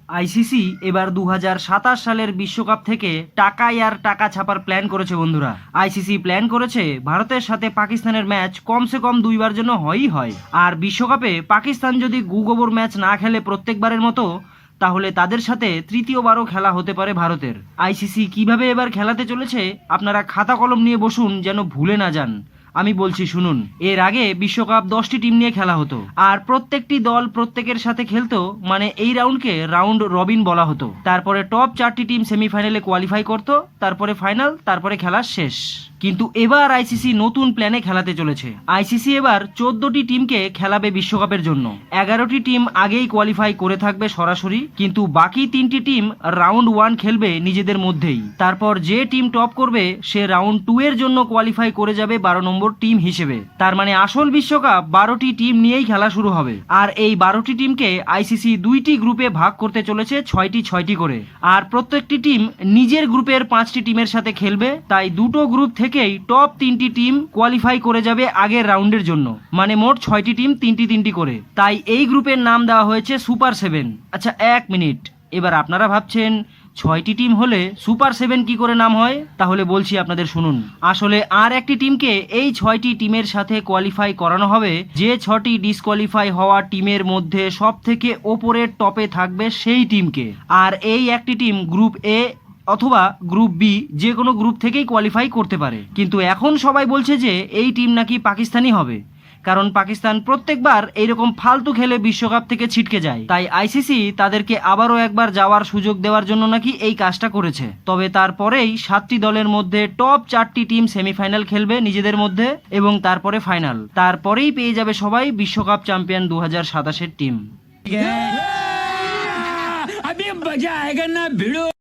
ICC এবার 2027 সালের বিশ্বকাপ থেকে টাকায় আর টাকা ছাপার প্ল্যান করেছে বন্ধুরা। আইসিসি প্ল্যান করেছে ভারতের সাথে পাকিস্তানের ম্যাচ কমসে কম দুইবার যেন হয়ই হয়। আর বিশ্বকাপে পাকিস্তান যদি গুগোবর ম্যাচ না খেলে প্রত্যেকবারের মতো, তাহলে তাদের সাথে তৃতীয়বারও খেলা হতে পারে ভারতের। আইসিসি কিভাবে এবার খেলাতে চলেছে আপনারা খাতা কলম নিয়ে বসুন, যেন ভুলে না যান। আমি বলছি শুনুন। এর আগে বিশ্বকাপ 10টি টিম নিয়ে খেলা হতো, আর প্রত্যেকটি দল প্রত্যেকের সাথে খেলতো, মানে এই রাউন্ডকে রাউন্ড রবিন বলা হতো। তারপরে টপ 4টি টিম সেমিফাইনালে কোয়ালিফাই করত, তারপরে ফাইনাল, তারপরে খেলা শেষ। কিন্তু এবার আইসিসি নতুন প্ল্যানে খেলাতে চলেছে। আইসিসি এবার 14টি টিমকে খেলাবে বিশ্বকাপের জন্য। 11টি টিম আগেই কোয়ালিফাই করে থাকবে সরাসরি, কিন্তু বাকি 3টি টিম রাউন্ড 1 খেলবে নিজেদের মধ্যেই। তারপর যে টিম টপ করবে সে রাউন্ড 2 এর জন্য কোয়ালিফাই করে যাবে 12 নম্বর টিম হিসেবে। তার মানে আসল বিশ্বকাপ 12টি টিম নিয়েই খেলা শুরু হবে। আর এই 12টি টিমকে আইসিসি 2টি গ্রুপে ভাগ করতে চলেছে 6টি করে। আর প্রত্যেকটি টিম নিজের গ্রুপের 5টি টিমের সাথে খেলবে। তাই দুটো গ্রুপ থেকেই টপ 3টি টিম কোয়ালিফাই করে যাবে আগের রাউন্ডের জন্য। মানে মোট 6টি টিম 3টি করে। তাই এই গ্রুপের নাম দেওয়া হয়েছে সুপার 7। আচ্ছা, 1 মিনিট। এবার আপনারা ভাবছেন 6টি টিম হলে সুপার 7 কি করে নাম হয়? তাহলে বলছি আপনাদের শুনুন। আসলে আর একটি টিমকে এই 6টি টিমের সাথে কোয়ালিফাই করানো হবে। যে 6টি ডিসকোয়ালিফাই হওয়া টিমের মধ্যে সব থেকে ওপরের টপে থাকবে সেই টিমকে। আর এই একটি টিম গ্রুপ এ অথবা গ্রুপ বি, যে কোনো গ্রুপ থেকেই কোয়ালিফাই করতে পারে। কিন্তু এখন সবাই বলছে যে এই টিম নাকি পাকিস্তানি হবে, কারণ পাকিস্তান প্রত্যেকবার এইরকম ফালতু খেলে বিশ্বকাপ থেকে ছিটকে যায়। তাই আইসিসি তাদেরকে আবারও একবার যাওয়ার সুযোগ দেওয়ার জন্য নাকি এই কাজটা করেছে। তবে তারপরেই 7টি দলের মধ্যে টপ 4টি টিম সেমিফাইনাল খেলবে নিজেদের মধ্যে, এবং তারপরে ফাইনাল। তারপরেই পেয়ে যাবে সবাই বিশ্বকাপ চ্যাম্পিয়ন 2027-এর টিম।